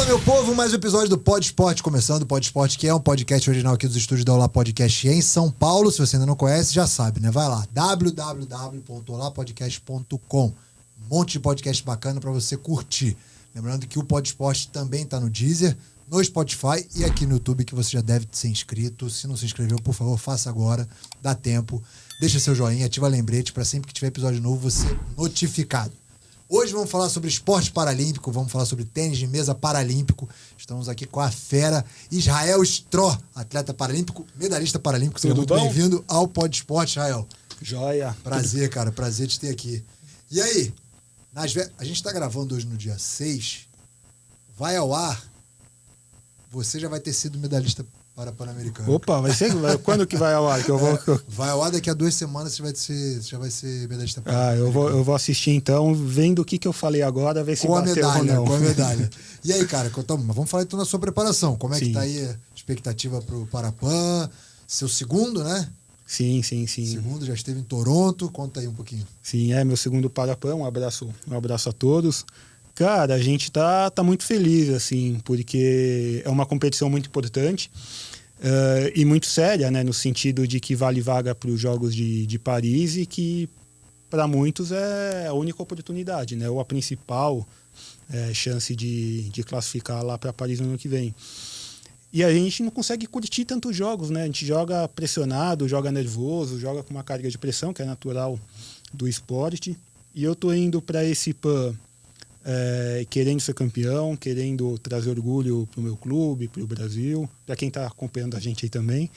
meu povo, mais um episódio do Pod Esporte começando. O Pod Esporte, que é um podcast original aqui dos estúdios da Olá Podcast em São Paulo. Se você ainda não conhece, já sabe, né? Vai lá, www.olapodcast.com. Um monte de podcast bacana pra você curtir. Lembrando que o Pod Esporte também tá no Deezer, no Spotify e aqui no YouTube, que você já deve ser inscrito. Se não se inscreveu, por favor, faça agora. Dá tempo. Deixa seu joinha, ativa lembrete pra sempre que tiver episódio novo você ser notificado. Hoje vamos falar sobre esporte paralímpico, vamos falar sobre tênis de mesa paralímpico. Estamos aqui com a fera Israel Stró, atleta paralímpico, medalhista paralímpico. Seja muito bem-vindo ao Pod Esporte, Israel. Joia. Prazer, cara, prazer te ter aqui. E aí, a gente está gravando hoje no dia 6, vai ao ar, você já vai ter sido medalhista para Pan-Americano. Opa, vai ser? Quando que vai ao ar? Que eu vou... Vai ao ar daqui a 2 semanas, você já vai ser medalhista Pan-Americano. Eu vou assistir então, vendo o que eu falei agora, ver se com bateu a medalha, ou não. Com a medalha. E aí, cara, vamos falar então da sua preparação. Como é que tá aí a expectativa pro Parapan? Seu segundo, né? Sim. Segundo, já esteve em Toronto. Conta aí um pouquinho. Sim, é meu segundo Parapan. Um abraço a todos. Cara, a gente tá muito feliz, assim, porque é uma competição muito importante e muito séria, né? No sentido de que vale vaga para os Jogos de Paris e que, para muitos, é a única oportunidade, né? Ou a principal chance de classificar lá para Paris no ano que vem. E a gente não consegue curtir tantos jogos, né? A gente joga pressionado, joga nervoso, joga com uma carga de pressão, que é natural do esporte. E eu tô indo para esse PAN querendo ser campeão, querendo trazer orgulho para o meu clube, para o Brasil, para quem está acompanhando a gente aí também.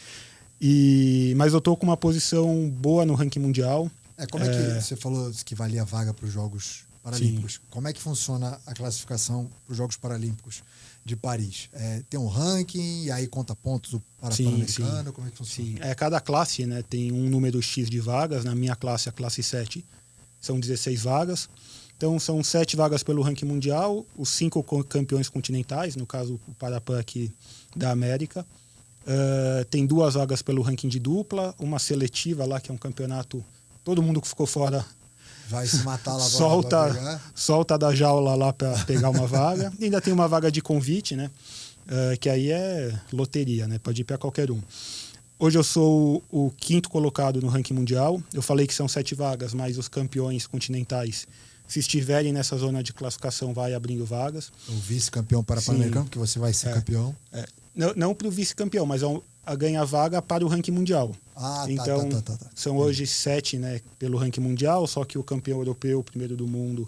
Mas eu tô com uma posição boa no ranking mundial. Como é que você falou que valia vaga para os Jogos Paralímpicos? Sim. Como é que funciona a classificação para os Jogos Paralímpicos de Paris? Tem um ranking e aí conta pontos para Pan-Americano? Como é que funciona? Sim, cada classe, né, tem um número X de vagas. Na minha classe, a classe 7, são 16 vagas. Então, são 7 vagas pelo ranking mundial, os 5 campeões continentais, no caso, o Parapan aqui da América. Tem 2 vagas pelo ranking de dupla, uma seletiva lá, que é um campeonato, todo mundo que ficou fora vai se matar lá, solta da jaula lá para pegar uma vaga. E ainda tem uma vaga de convite, né? Que aí é loteria, né? Pode ir para qualquer um. Hoje eu sou o 5º colocado no ranking mundial. Eu falei que são 7 vagas, mas os campeões continentais, se estiverem nessa zona de classificação, vai abrindo vagas. O vice-campeão para Pan-Americano, porque você vai ser campeão. Não para o vice-campeão, mas a ganhar vaga para o ranking mundial. Então, são hoje 7, né, pelo ranking mundial, só que o campeão europeu, o primeiro do mundo,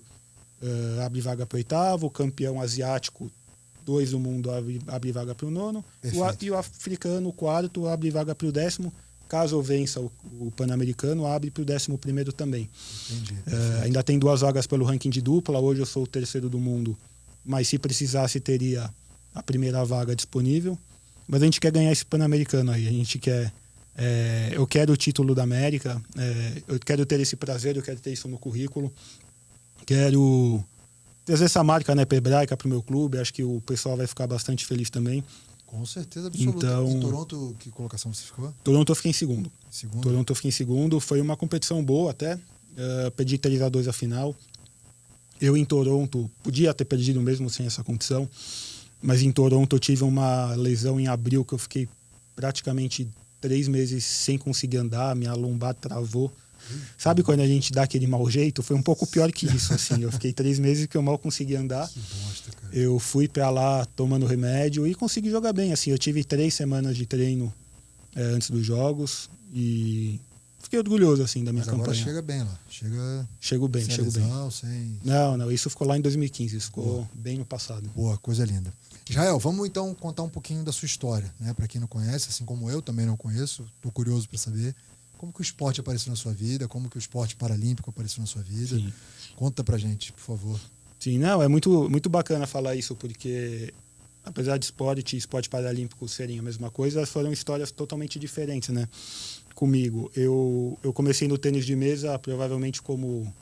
abre vaga para o 8º, o campeão asiático, 2 do mundo, abre vaga para o 9º, e o africano, o 4º, abre vaga para o 10º. Caso eu vença o Pan-Americano, abre para o 11º também. Entendi. Ainda tem 2 vagas pelo ranking de dupla. Hoje eu sou o 3º do mundo, mas se precisasse teria a primeira vaga disponível. Mas a gente quer ganhar esse Pan-Americano aí. A gente quer... eu quero o título da América, eu quero ter esse prazer, eu quero ter isso no currículo. Quero trazer essa marca, né, hebraica para o meu clube. Acho que o pessoal vai ficar bastante feliz também. Com certeza absoluta. Então, em Toronto, que colocação você ficou? Toronto eu fiquei em segundo. Toronto eu fiquei em segundo. Foi uma competição boa até. Perdi 3-2 a final. Eu em Toronto, podia ter perdido mesmo sem essa competição. Mas em Toronto eu tive uma lesão em abril que eu fiquei praticamente 3 meses sem conseguir andar. Minha lombar travou. Sabe quando a gente dá aquele mau jeito? Foi um pouco pior que isso, assim. Eu fiquei 3 meses que eu mal consegui andar. Que bosta, cara. Eu fui pra lá tomando remédio e consegui jogar bem, assim. Eu tive 3 semanas de treino antes dos jogos e fiquei orgulhoso, assim, da minha campanha. Mas agora chega bem lá. Chego bem. Sem... Não, isso ficou lá em 2015, isso ficou bem no passado. Boa, coisa linda. Israel, vamos então contar um pouquinho da sua história, né? Pra quem não conhece, assim como eu também não conheço, tô curioso para saber como que o esporte apareceu na sua vida, como que o esporte paralímpico apareceu na sua vida. Sim. Conta pra gente, por favor. Sim, não, é muito bacana falar isso, porque apesar de esporte e esporte paralímpico serem a mesma coisa, foram histórias totalmente diferentes, né? Comigo, eu comecei no tênis de mesa, provavelmente como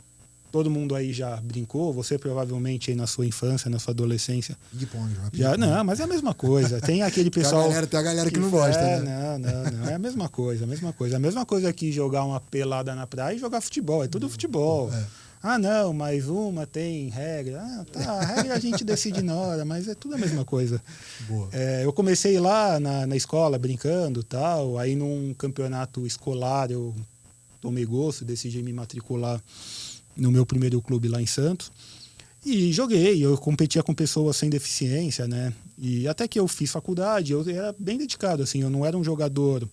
todo mundo aí já brincou, você provavelmente aí na sua infância, na sua adolescência. Ping-pong, já. Não, mas é a mesma coisa. Tem aquele pessoal... Tem a galera que não gosta, né? Não. É a mesma coisa. A mesma coisa que jogar uma pelada na praia e jogar futebol. É tudo futebol. Ah, não, mas uma tem regra. Ah, tá, a regra a gente decide na hora, mas é tudo a mesma coisa. Boa. Eu comecei lá na escola brincando e tal, aí num campeonato escolar eu tomei gosto, decidi me matricular no meu primeiro clube lá em Santos. E joguei, eu competia com pessoas sem deficiência, né? E até que eu fiz faculdade, eu era bem dedicado, assim, eu não era um jogador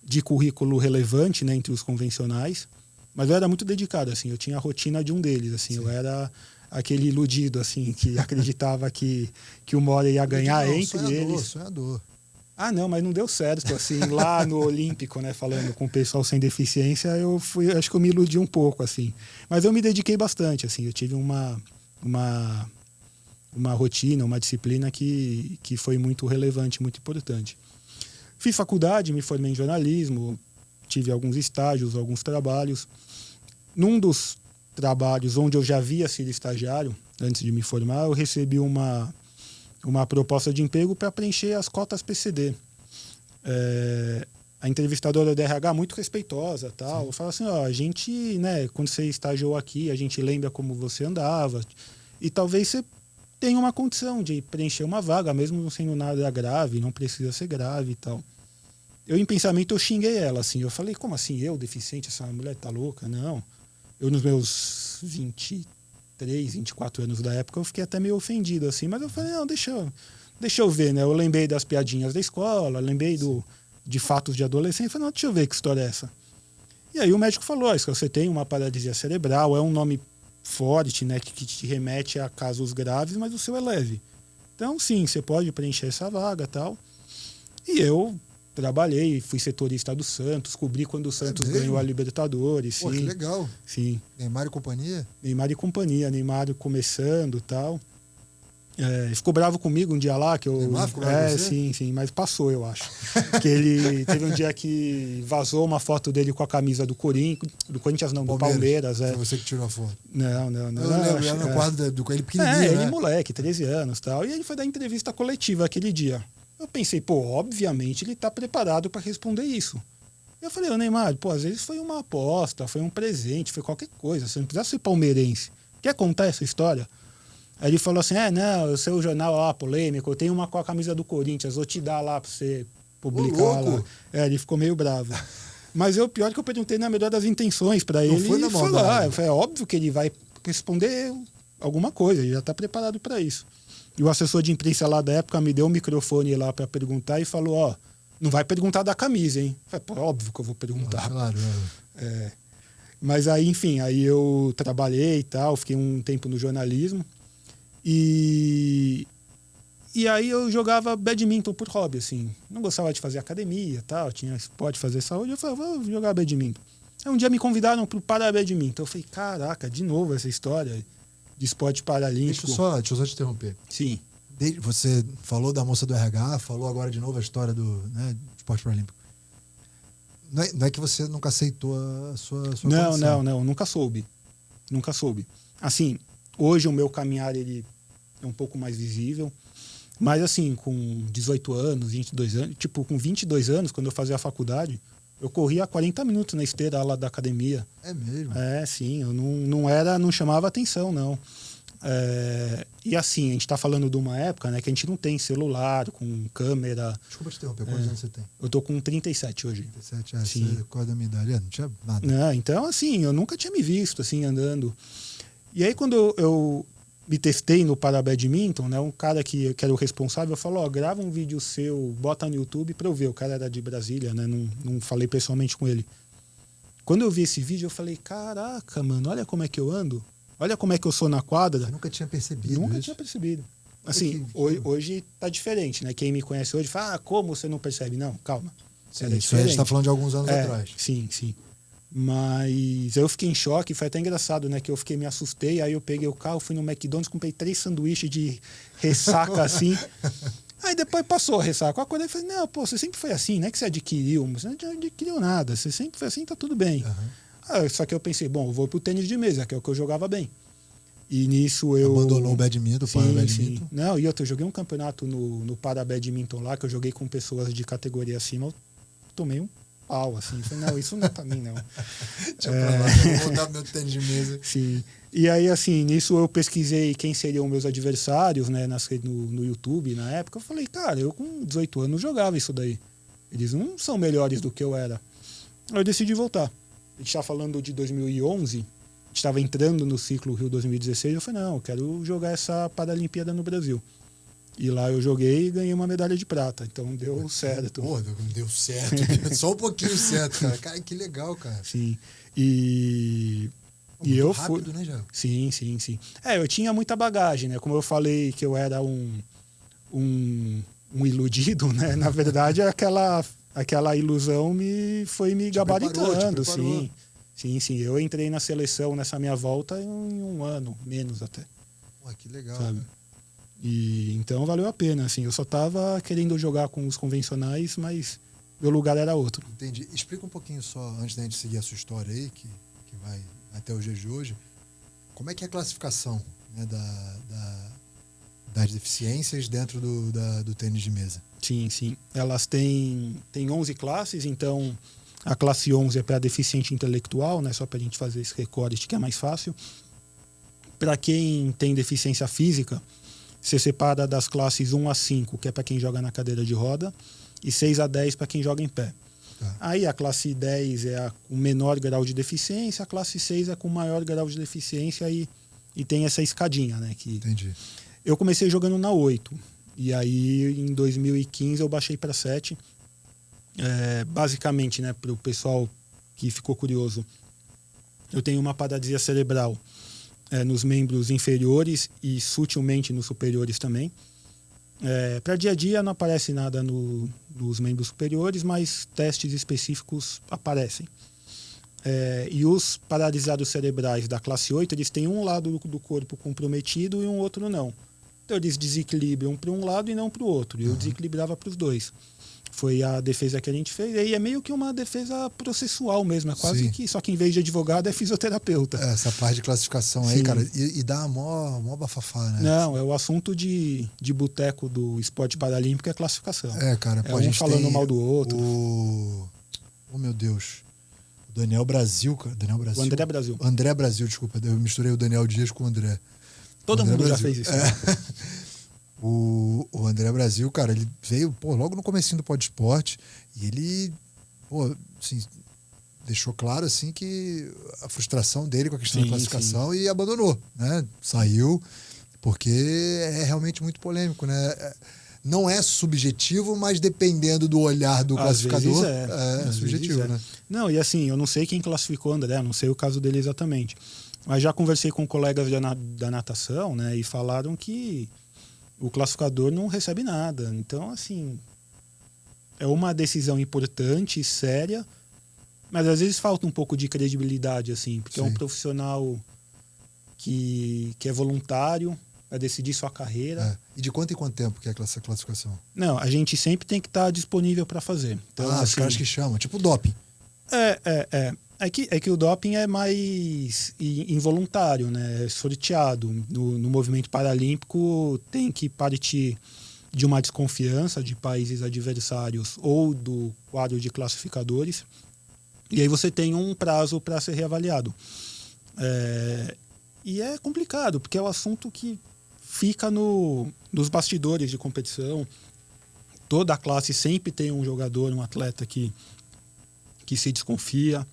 de currículo relevante, né, entre os convencionais, mas eu era muito dedicado, assim, eu tinha a rotina de um deles, assim, eu era aquele iludido, assim, que acreditava que uma hora ia ganhar entre eles. Sonhador. Ah, não, mas não deu certo, assim, lá no Olímpico, né, falando com o pessoal sem deficiência, acho que eu me iludi um pouco, assim. Mas eu me dediquei bastante, assim, eu tive uma rotina, uma disciplina que foi muito relevante, muito importante. Fiz faculdade, me formei em jornalismo, tive alguns estágios, alguns trabalhos. Num dos trabalhos onde eu já havia sido estagiário, antes de me formar, eu recebi uma proposta de emprego para preencher as cotas PCD. A entrevistadora da RH, muito respeitosa, tal, fala assim, ó, a gente, né, quando você estagiou aqui, a gente lembra como você andava, e talvez você tenha uma condição de preencher uma vaga, mesmo não sendo nada grave, não precisa ser grave e tal. Eu, em pensamento, eu xinguei ela, assim, eu falei, como assim, eu, deficiente, essa mulher tá louca? Não. Eu, nos meus 23, 24 anos da época, eu fiquei até meio ofendido, assim, mas eu falei, não, deixa eu ver, né? Eu lembrei das piadinhas da escola, lembrei de fatos de adolescência, falei, não, deixa eu ver que história é essa. E aí o médico falou, isso que você tem uma paralisia cerebral, é um nome forte, né, que te remete a casos graves, mas o seu é leve. Então, sim, você pode preencher essa vaga e tal. E eu trabalhei, fui setorista do Santos, cobri quando o Santos ganhou a Libertadores. Pô, sim, que legal. Sim. Neymar e companhia? Neymar e companhia, Neymar começando e tal. Ficou bravo comigo um dia lá que eu. Neymar ficou bravo com você? Sim, mas passou, eu acho. Que ele teve um dia que vazou uma foto dele com a camisa do Corinthians não, do Palmeiras. Foi você que tirou a foto. Não. Eu lembro, era no quadro do ele pequenininho, ele né? moleque, 13 anos e tal. E ele foi dar entrevista coletiva aquele dia. Eu pensei, obviamente ele está preparado para responder isso. Eu falei, Neymar, às vezes foi uma aposta, foi um presente, foi qualquer coisa. Você não precisa ser palmeirense. Quer contar essa história? Aí ele falou assim, não, o seu jornal lá, polêmico, eu tenho uma com a camisa do Corinthians, vou te dar lá para você publicar lá. Ele ficou meio bravo. Mas o pior é que eu perguntei na melhor das intenções para ele. Foi na maldade. É óbvio que ele vai responder alguma coisa, ele já está preparado para isso. E o assessor de imprensa lá da época me deu um microfone lá para perguntar e falou, não vai perguntar da camisa, hein? Eu falei, óbvio que eu vou perguntar. Claro. Mas aí, enfim, aí eu trabalhei e tal, fiquei um tempo no jornalismo. E aí eu jogava badminton por hobby, assim. Não gostava de fazer academia e tal, tinha esporte, fazer saúde. Eu falei, vou jogar badminton. Aí um dia me convidaram para o Parabadminton. Eu falei, caraca, de novo essa história de esporte paralímpico. Deixa eu só te interromper. Sim. Você falou da moça do RH, falou agora de novo a história do esporte paralímpico. Não é que você nunca aceitou a sua condição. Não, nunca soube. Assim, hoje o meu caminhar ele é um pouco mais visível, mas assim, com 18 anos, 22 anos, com 22 anos, quando eu fazia a faculdade, eu corria 40 minutos na esteira lá da academia. É mesmo? Sim, eu não chamava atenção, não. E assim, a gente está falando de uma época, né, que a gente não tem celular, com câmera. Desculpa te interromper, quantos anos você tem? Eu tô com 37 hoje. 37, sim. Você quase da minha idade, não tinha nada. Então, assim, eu nunca tinha me visto, assim, andando. E aí, quando eu me testei no Parabadminton, né, um cara que era o responsável falou, grava um vídeo seu, bota no YouTube pra eu ver. O cara era de Brasília, né, não falei pessoalmente com ele. Quando eu vi esse vídeo, eu falei, caraca, mano, olha como é que eu ando. Olha como é que eu sou na quadra. Eu nunca tinha percebido Nunca tinha percebido. Assim, hoje tá diferente, né? Quem me conhece hoje fala, como você não percebe? Não, calma. Sim, isso aí a gente tá falando de alguns anos atrás. Sim. Mas eu fiquei em choque, foi até engraçado, né? Que eu me assustei, aí eu peguei o carro, fui no McDonald's, comprei 3 sanduíches de ressaca, assim. Aí depois passou a ressaca. Eu acordei e falei, não, você sempre foi assim, não é que você adquiriu, você não adquiriu nada, você sempre foi assim, tá tudo bem. Só que eu pensei, eu vou pro tênis de mesa, que é o que eu jogava bem. E nisso eu... Abandonou o badminton, o Parabadminton? Sim. Não, e eu joguei um campeonato no Parabadminton lá, que eu joguei com pessoas de categoria acima, eu tomei um pau, assim. Eu falei, não, isso não é pra mim, não. Deixa pra lá, eu vou voltar pro meu tênis de mesa. Sim. E aí, assim, nisso eu pesquisei quem seriam meus adversários, né, no YouTube, na época. Eu falei, cara, eu com 18 anos jogava isso daí. Eles não são melhores do que eu era. Aí eu decidi voltar. A gente tá falando de 2011, a gente estava entrando no ciclo Rio 2016, eu falei, não, eu quero jogar essa Paralimpíada no Brasil. E lá eu joguei e ganhei uma medalha de prata, então deu certo. Pô, deu certo, só um pouquinho certo, cara. Cara, que legal, cara. Sim, e Muito eu rápido, fui... né, Jair? Sim. Eu tinha muita bagagem, né? Como eu falei que eu era um iludido, né? Na verdade, aquela ilusão foi me gabaritando, sim. Sim. Eu entrei na seleção nessa minha volta em um ano, menos até. Pô, que legal, sabe? Cara. E então valeu a pena, assim. Eu só tava querendo jogar com os convencionais, mas meu lugar era outro. Entendi. Explica um pouquinho só, antes da gente seguir a sua história aí, que vai até os dias de hoje, como é que é a classificação, né, das deficiências dentro do tênis de mesa? Sim. Elas têm 11 classes, então a classe 11 é para deficiente intelectual, né, só para a gente fazer esse recorte que é mais fácil. Para quem tem deficiência física, você separa das classes 1 a 5, que é para quem joga na cadeira de roda, e 6 a 10 para quem joga em pé. Tá. Aí a classe 10 é com menor grau de deficiência, a classe 6 é com maior grau de deficiência e tem essa escadinha, né? Entendi. Eu comecei jogando na 8, e aí em 2015 eu baixei para 7. Basicamente, né, para o pessoal que ficou curioso, eu tenho uma paralisia cerebral nos membros inferiores e sutilmente nos superiores também. Para dia a dia não aparece nada nos membros superiores, mas testes específicos aparecem. E os paralisados cerebrais da classe 8, eles têm um lado do corpo comprometido e um outro não. Então eles desequilibram para um lado e não para o outro. Eu desequilibrava para os dois. Foi a defesa que a gente fez. E é meio que uma defesa processual mesmo. É quase que... Só que em vez de advogado é fisioterapeuta. Essa parte de classificação aí, cara, e dá a mó bafafá, né? Não, é o assunto de boteco do esporte paralímpico é classificação. Cara, pô, a gente falando mal do outro. Oh, meu Deus. O Daniel Brasil, cara. O André Brasil. André Brasil, desculpa. Eu misturei o Daniel Dias com o André. Todo mundo já fez isso. O André Brasil, cara, ele veio logo no comecinho do PodSport e ele assim, deixou claro assim, que a frustração dele com a questão da classificação e abandonou, né? Saiu, porque é realmente muito polêmico, né? Não é subjetivo, mas dependendo do olhar do classificador, é subjetivo, né? Não, e assim, eu não sei quem classificou o André, não sei o caso dele exatamente. Mas já conversei com colegas da natação, né? E falaram que o classificador não recebe nada. Então, assim, é uma decisão importante, séria, mas às vezes falta um pouco de credibilidade, assim, porque é um profissional que é voluntário, vai decidir sua carreira. E de quanto em quanto tempo que é essa classificação? Não, a gente sempre tem que estar disponível para fazer. Então, os caras que chamam, tipo doping. É que o doping é mais involuntário, né? É sorteado. No movimento paralímpico tem que partir de uma desconfiança de países adversários ou do quadro de classificadores. E aí você tem um prazo para ser reavaliado. E é complicado, porque é um assunto que fica nos bastidores de competição. Toda a classe sempre tem um jogador, um atleta que se desconfia.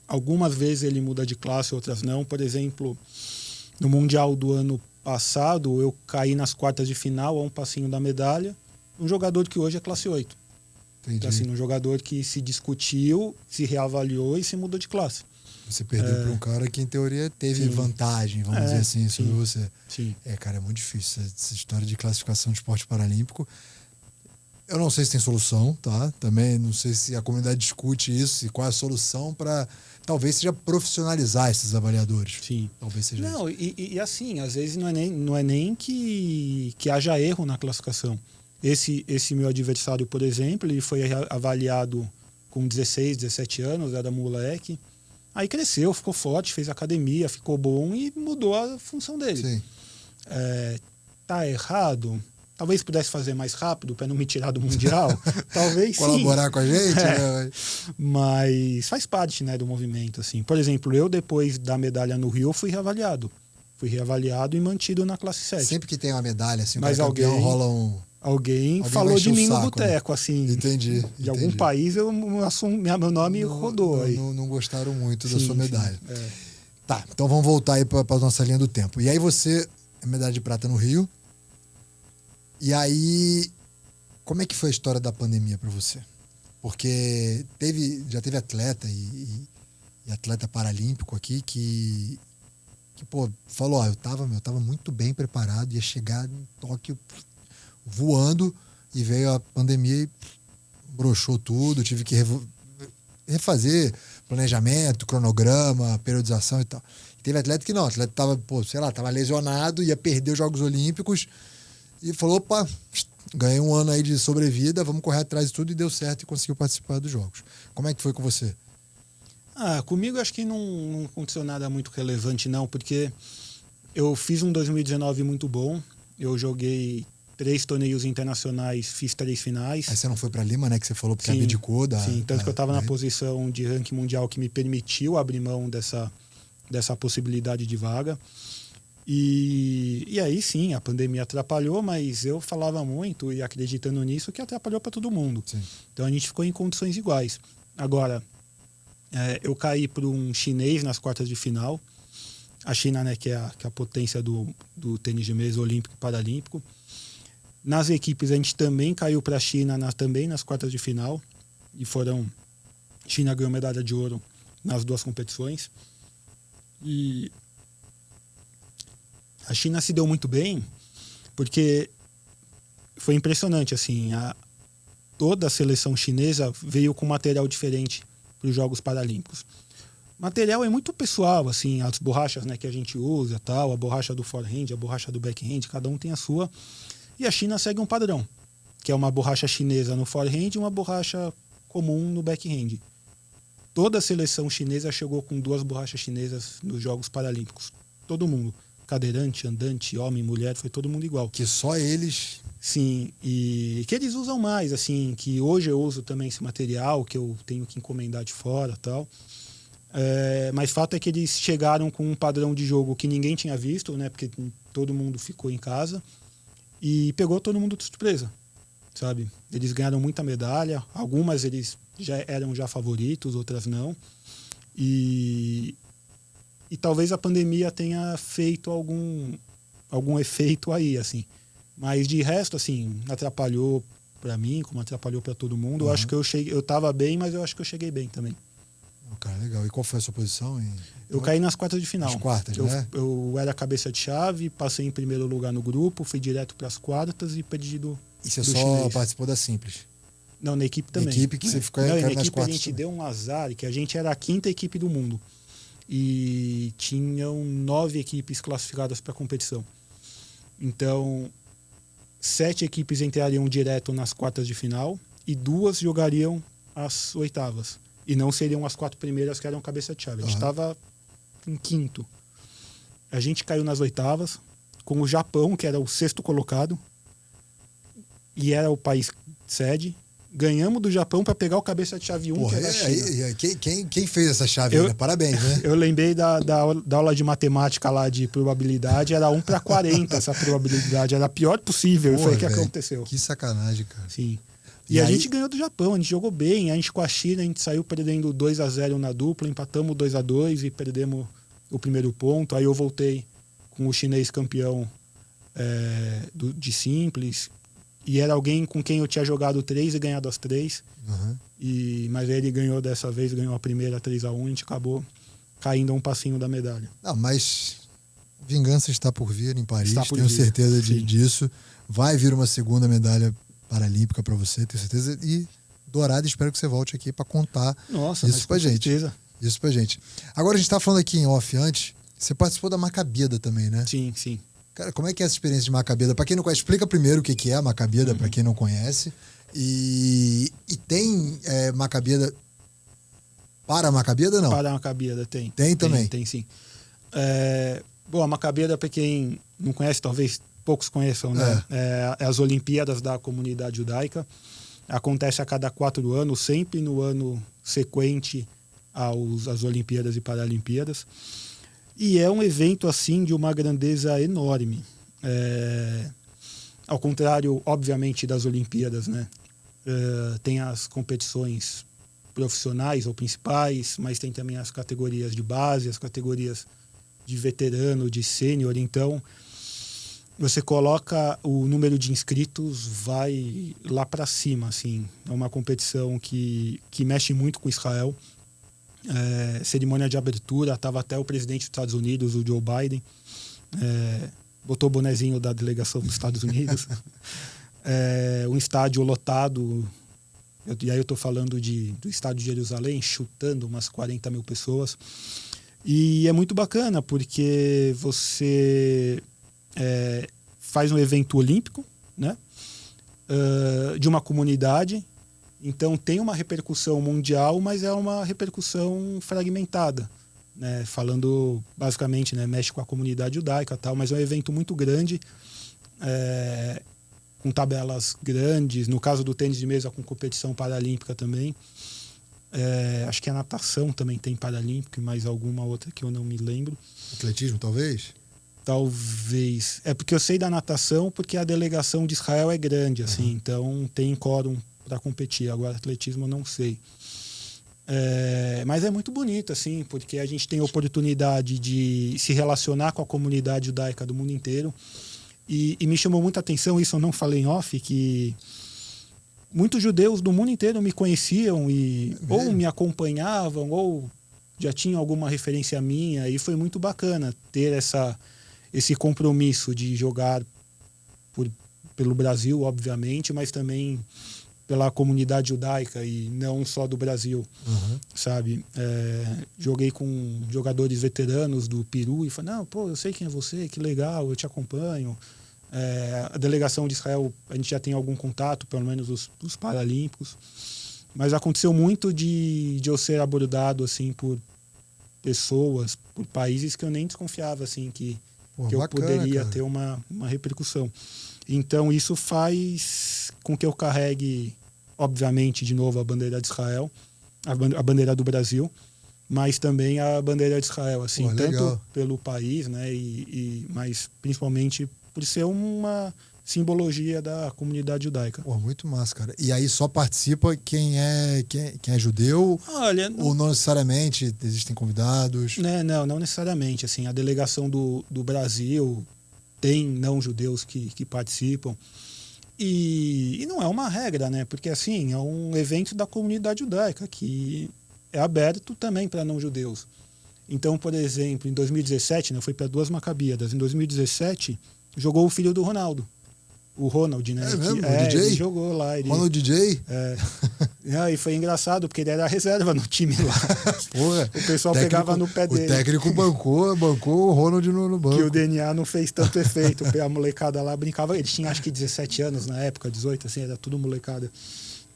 Algumas vezes ele muda de classe, outras não. Por exemplo, no Mundial do ano passado, eu caí nas quartas de final a um passinho da medalha. Um jogador que hoje é classe 8. Entendi. Então, assim, um jogador que se discutiu, se reavaliou e se mudou de classe. Você perdeu para um cara que, em teoria, teve vantagem, vamos dizer assim, sobre você. Sim. Cara, é muito difícil essa história de classificação de esporte paralímpico. Eu não sei se tem solução, tá? Também não sei se a comunidade discute isso, e qual é a solução para, talvez seja profissionalizar esses avaliadores. Sim. Talvez seja não, isso. E assim, às vezes não é nem que haja erro na classificação. Esse meu adversário, por exemplo, ele foi avaliado com 16, 17 anos, era moleque. Aí cresceu, ficou forte, fez academia, ficou bom e mudou a função dele. Sim. Tá errado? Talvez pudesse fazer mais rápido para não me tirar do Mundial. Talvez colaborar sim. com a gente, né? Mas faz parte, né, do movimento, assim. Por exemplo, eu depois da medalha no Rio fui reavaliado. Fui reavaliado e mantido na classe 7. Sempre que tem uma medalha, assim, mas campeão, rola alguém falou de mim no boteco, né? assim. Entendi. De algum país meu nome rodou aí. Não gostaram muito da sua medalha. Sim, Tá, então vamos voltar aí para nossa linha do tempo. E aí você é medalha de prata no Rio. E aí, como é que foi a história da pandemia para você? Porque já teve atleta e atleta paralímpico aqui que pô, falou, eu tava muito bem preparado, ia chegar em Tóquio voando, e veio a pandemia e broxou tudo, tive que refazer planejamento, cronograma, periodização e tal. E teve atleta que não, atleta tava lesionado, ia perder os Jogos Olímpicos, e falou, opa, ganhei um ano aí de sobrevida, vamos correr atrás de tudo, e deu certo e conseguiu participar dos Jogos. Como é que foi com você? Comigo acho que não aconteceu nada muito relevante, não, porque eu fiz um 2019 muito bom, eu joguei 3 torneios internacionais, fiz 3 finais. Aí você não foi para Lima, né, que você falou, porque sim, abdicou da... Sim, tanto que eu estava na posição de ranking mundial que me permitiu abrir mão dessa possibilidade de vaga. E aí sim, a pandemia atrapalhou, mas eu falava muito e acreditando nisso que atrapalhou para todo mundo. Sim. Então a gente ficou em condições iguais. Agora, eu caí para um chinês nas quartas de final. A China, né, que é a potência do tênis de mesa olímpico e paralímpico. Nas equipes a gente também caiu para a China também nas quartas de final. E China ganhou medalha de ouro nas 2 competições. E a China se deu muito bem, porque foi impressionante, assim, toda a seleção chinesa veio com material diferente para os Jogos Paralímpicos. O material é muito pessoal, assim, as borrachas, né, que a gente usa, tal, a borracha do forehand, a borracha do backhand, cada um tem a sua. E a China segue um padrão, que é uma borracha chinesa no forehand e uma borracha comum no backhand. Toda a seleção chinesa chegou com 2 borrachas chinesas nos Jogos Paralímpicos. Todo mundo. Cadeirante, andante, homem, mulher, foi todo mundo igual. Que só eles... Sim, e que eles usam mais, assim, que hoje eu uso também esse material, que eu tenho que encomendar de fora e tal. Mas fato é que eles chegaram com um padrão de jogo que ninguém tinha visto, né? Porque todo mundo ficou em casa. E pegou todo mundo de surpresa, sabe? Eles ganharam muita medalha. Algumas eles eram já favoritos, outras não. E talvez a pandemia tenha feito algum efeito aí, assim. Mas de resto, assim, atrapalhou para mim, como atrapalhou para todo mundo. Eu acho que eu tava bem, mas eu acho que eu cheguei bem também. Cara, legal. E qual foi a sua posição? Eu caí nas quartas de final. Nas quartas, né? Eu era cabeça de chave, passei em primeiro lugar no grupo, fui direto para as quartas e perdi do E você só chinês. Participou da simples? Não, na equipe também. Na equipe que você ficou nas quartas. Na equipe a gente deu um azar, que a gente era a 5ª equipe do mundo. E tinham 9 equipes classificadas para a competição. Então, 7 equipes entrariam direto nas quartas de final e 2 jogariam as oitavas. E não seriam as 4 primeiras que eram cabeça de chave. A gente estava em 5º. A gente caiu nas oitavas com o Japão, que era o 6º colocado, e era o país sede. Ganhamos do Japão para pegar o cabeça de chave 1, que era a China. Quem fez essa chave? Né? Parabéns, né? Eu lembrei da aula de matemática lá de probabilidade, era 1 para 40 essa probabilidade, era a pior possível. Porra, foi o que aconteceu. Que sacanagem, cara. Sim. E a gente ganhou do Japão, a gente jogou bem. A gente com a China, a gente saiu perdendo 2-0 na dupla, empatamos 2-2 e perdemos o primeiro ponto. Aí eu voltei com o chinês campeão de simples. E era alguém com quem eu tinha jogado 3 e ganhado as 3. Mas ele ganhou dessa vez, ganhou a primeira 3-1, a gente acabou caindo a um passinho da medalha. Não, mas vingança está por vir em Paris, tenho vir. Certeza disso. Vai vir uma segunda medalha paralímpica para você, tenho certeza. E dourada, espero que você volte aqui para contar isso pra gente. Certeza. Isso pra gente. Agora a gente tá falando aqui em off antes, você participou da Macabida também, né? Sim, sim. Cara, como é que é essa experiência de Macabida? Para quem não conhece, explica primeiro o que é a Macabida, para quem não conhece. E tem Macabida para a Macabida, não? Para a Macabida, tem. Tem também? Tem sim. A Macabida, para quem não conhece, talvez poucos conheçam, né? É as Olimpíadas da Comunidade Judaica. Acontece a cada 4 anos, sempre no ano sequente às Olimpíadas e Paralimpíadas. E é um evento, assim, de uma grandeza enorme. Ao contrário, obviamente, das Olimpíadas, né? Tem as competições profissionais ou principais, mas tem também as categorias de base, as categorias de veterano, de sênior. Então, você coloca o número de inscritos, vai lá para cima, assim. É uma competição que mexe muito com Israel. Cerimônia de abertura, estava até o presidente dos Estados Unidos, o Joe Biden, botou o bonezinho da delegação dos Estados Unidos. Um estádio lotado, e aí eu estou falando do estádio de Jerusalém, chutando umas 40 mil pessoas. E é muito bacana, porque você faz um evento olímpico, né? De uma comunidade. Então tem uma repercussão mundial, mas é uma repercussão fragmentada, né? Falando basicamente, né, mexe com a comunidade judaica e tal, mas é um evento muito grande, com tabelas grandes. No caso do tênis de mesa, com competição paralímpica também. Acho que a natação também tem paralímpico e mais alguma outra que eu não me lembro. Atletismo, talvez? Talvez. É porque eu sei da natação, porque a delegação de Israel é grande, assim, então tem quórum para competir. Agora, atletismo eu não sei. Mas é muito bonito, assim, porque a gente tem a oportunidade de se relacionar com a comunidade judaica do mundo inteiro. E me chamou muita atenção, isso eu não falei em off, que muitos judeus do mundo inteiro me conheciam e ou me acompanhavam ou já tinham alguma referência minha, e foi muito bacana ter esse compromisso de jogar pelo Brasil, obviamente, mas também pela comunidade judaica e não só do Brasil, sabe? Joguei com jogadores veteranos do Peru e falei, não, pô, eu sei quem é você, que legal, eu te acompanho. A delegação de Israel, a gente já tem algum contato, pelo menos os Paralímpicos, mas aconteceu muito de eu ser abordado, assim, por pessoas, por países que eu nem desconfiava, assim, que eu poderia ter uma repercussão. Então isso faz com que eu carregue, obviamente, de novo a bandeira de Israel, a bandeira do Brasil, mas também a bandeira de Israel, assim, tanto pelo país, né, mas principalmente por ser uma simbologia da comunidade judaica. Pô, muito massa, cara. E aí só participa quem é judeu? Olha, ou não necessariamente existem convidados? Não necessariamente. Assim, a delegação do Brasil tem não-judeus que participam. E não é uma regra, né? Porque, assim, é um evento da comunidade judaica que é aberto também para não-judeus. Então, por exemplo, em 2017, né, eu fui para 2 Macabíadas. Em 2017, jogou o filho do Ronaldo. O Ronald, né? É mesmo? O DJ? Ele jogou lá. Ronald DJ? E foi engraçado, porque ele era reserva no time lá. Porra, o pessoal pegava no pé dele. O técnico bancou o Ronald no banco. Que o DNA não fez tanto efeito. A molecada lá brincava. Ele tinha acho que 17 anos na época, 18, assim, era tudo molecada.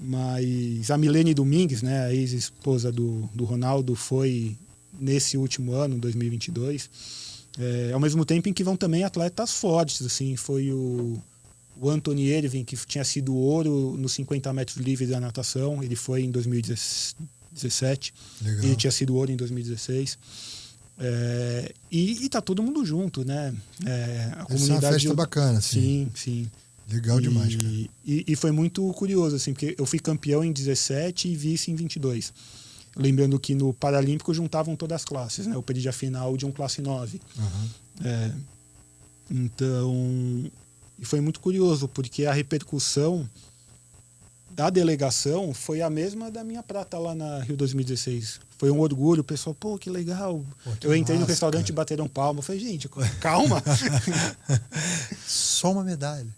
Mas a Milene Domingues, né, a ex-esposa do Ronaldo, foi nesse último ano, 2022, ao mesmo tempo em que vão também atletas fortes, assim, foi o Anthony Ervin, que tinha sido ouro nos 50 metros livres da natação, ele foi em 2017. Legal. Ele tinha sido ouro em 2016. E tá todo mundo junto, né? A comunidade, é uma festa bacana, sim. Sim. Legal demais, cara. E foi muito curioso, assim, porque eu fui campeão em 17 e vice em 22. Lembrando que no Paralímpico juntavam todas as classes, né? Eu perdi a final de um classe 9. Então... E foi muito curioso, porque a repercussão da delegação foi a mesma da minha prata lá na Rio 2016. Foi um orgulho, o pessoal, pô, que legal. Que eu entrei no restaurante e bateram palma. Eu falei, gente, calma. Só uma medalha.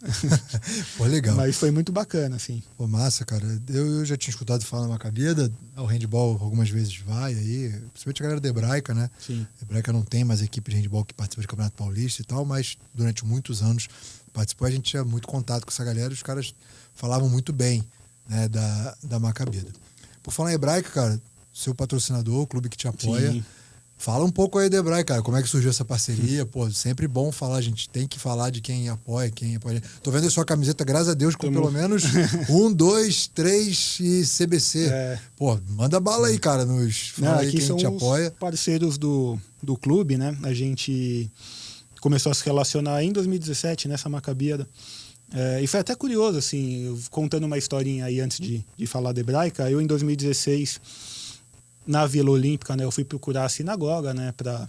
Pô, legal. Mas foi muito bacana, assim. Pô, massa, cara. Eu já tinha escutado falar na Macabida, o handball algumas vezes vai aí, principalmente a galera da Hebraica, né? Sim. A Hebraica não tem mais equipe de handball que participa de Campeonato Paulista e tal, mas durante muitos anos participou, a gente tinha muito contato com essa galera, os caras falavam muito bem, né, da Macabida. Por falar em Hebraica, cara, seu patrocinador, o clube que te apoia, Fala um pouco aí, Debray, cara, como é que surgiu essa parceria? Pô, sempre bom falar, a gente tem que falar de quem apoia. Tô vendo a sua camiseta, graças a Deus, com pelo menos 1, 2, 3 e CBC. Pô, manda bala aí, cara, fala aí quem te apoia. Parceiros do clube, né? A gente começou a se relacionar em 2017, nessa Maccabiada. E foi até curioso, assim, contando uma historinha aí antes de falar de Hebraica, eu em 2016, na Vila Olímpica, né, eu fui procurar a sinagoga, né, para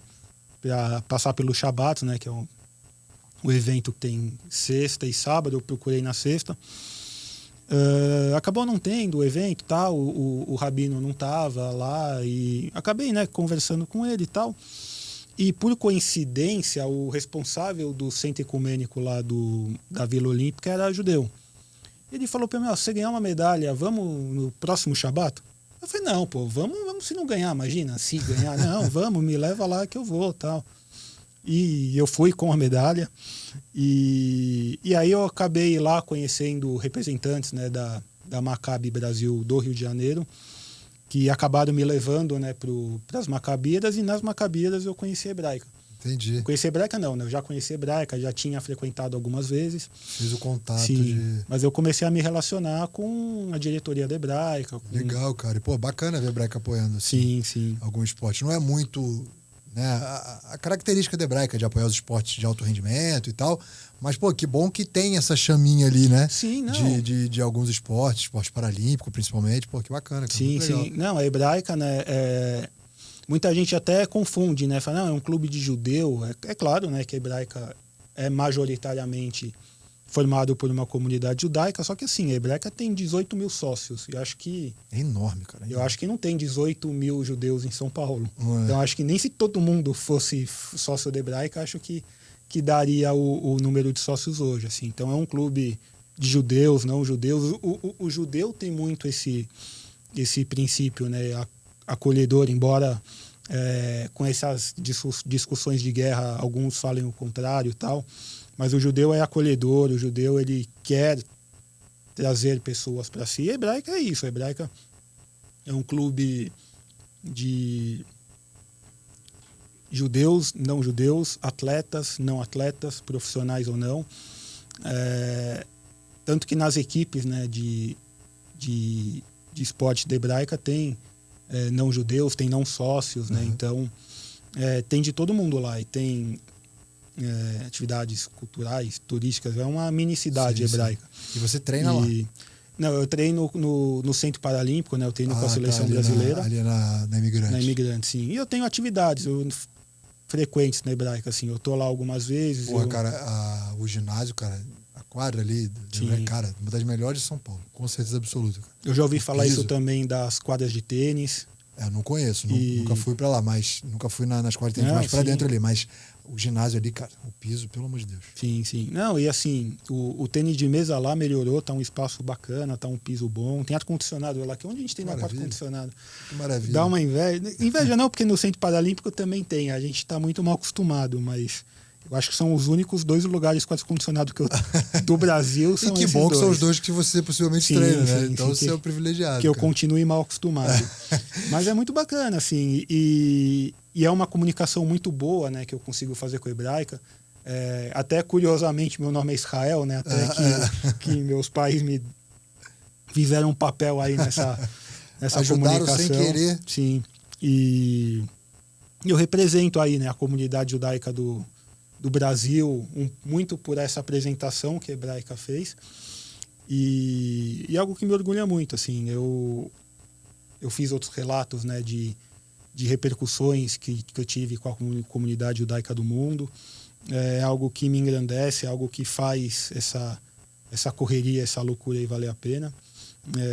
passar pelo Shabat, né, que é o evento que tem sexta e sábado, eu procurei na sexta. Acabou não tendo o evento, tal, o rabino não estava lá e acabei, né, conversando com ele e tal. E, por coincidência, o responsável do centro ecumênico lá da Vila Olímpica era judeu. Ele falou para mim, se você ganhar uma medalha, vamos no próximo Shabat? Eu falei, não, pô, vamos se não ganhar, imagina, se ganhar. Não, vamos, me leva lá que eu vou, tal. E eu fui com a medalha. E aí eu acabei lá conhecendo representantes, né, da Maccabi Brasil do Rio de Janeiro, que acabaram me levando, né, para as Maccabidas, e nas Maccabidas eu conheci a Hebraica. Entendi. Conheci a Hebraica não, né? Eu já conheci a Hebraica, já tinha frequentado algumas vezes. Fiz o contato. Sim, mas eu comecei a me relacionar com a diretoria da Hebraica. Legal, cara. E, pô, bacana ver a Hebraica apoiando assim, sim. algum esporte. Não é muito, né, a característica da Hebraica de apoiar os esportes de alto rendimento e tal, mas, pô, que bom que tem essa chaminha ali, né? Sim, não. De alguns esportes, esporte paralímpico principalmente. Pô, que bacana, cara. Sim. Não, a Hebraica, né, muita gente até confunde, né? Fala, não, é um clube de judeu. É claro, né, que a Hebraica é majoritariamente formado por uma comunidade judaica, só que assim, a Hebraica tem 18 mil sócios. Eu acho que... É enorme, cara. Eu acho que não tem 18 mil judeus em São Paulo. Então, acho que nem se todo mundo fosse sócio da Hebraica, acho que daria o número de sócios hoje. Assim. Então, é um clube de judeus, não judeus. O judeu tem muito esse princípio, né, acolhedor, embora com essas discussões de guerra, alguns falem o contrário e tal. Mas o judeu é acolhedor, o judeu ele quer trazer pessoas para si. A Hebraica é isso, a Hebraica é um clube de judeus, não judeus, atletas, não atletas, profissionais ou não. Tanto que nas equipes, né, de esporte da Hebraica tem não judeus, tem não sócios, né? Então tem de todo mundo lá e tem atividades culturais, turísticas, é uma mini cidade hebraica. E você treina lá? Não, eu treino no Centro Paralímpico, né? Eu treino com a seleção brasileira. Ali na Imigrante. Na Imigrante, sim. E eu tenho atividades frequentes na Hebraica, assim. Eu tô lá algumas vezes. Pô, cara, o ginásio, cara, a quadra ali, cara, uma das melhores de São Paulo, com certeza absoluta. Cara. Eu já ouvi falar isso também das quadras de tênis. Eu não conheço, nunca fui pra lá, mas nunca fui nas quadras de tênis mais pra dentro ali, mas o ginásio ali, cara, o piso, pelo amor de Deus. Sim. Não, e assim, o tênis de mesa lá melhorou, tá um espaço bacana, tá um piso bom, tem ar-condicionado lá, que é onde a gente tem no ar-condicionado. Que maravilha. Dá uma inveja. Inveja não, porque no Centro Paralímpico também tem, a gente tá muito mal acostumado, mas eu acho que são os únicos 2 lugares com ar-condicionado do Brasil. São e que bom que são os 2 que você possivelmente treina, né? Então você é o privilegiado. Que eu continue mal acostumado. Mas é muito bacana, assim. E é uma comunicação muito boa, né, que eu consigo fazer com a Hebraica. Até curiosamente, meu nome é Israel, né? Até que meus pais me fizeram um papel aí nessa ajudaram comunicação. Sem querer. Sim. E eu represento aí, né, a comunidade judaica do Brasil, muito por essa apresentação que a Hebraica fez. E algo que me orgulha muito, assim. Eu fiz outros relatos, né, de repercussões que eu tive com a comunidade judaica do mundo. É algo que me engrandece, é algo que faz essa correria, essa loucura aí valer a pena.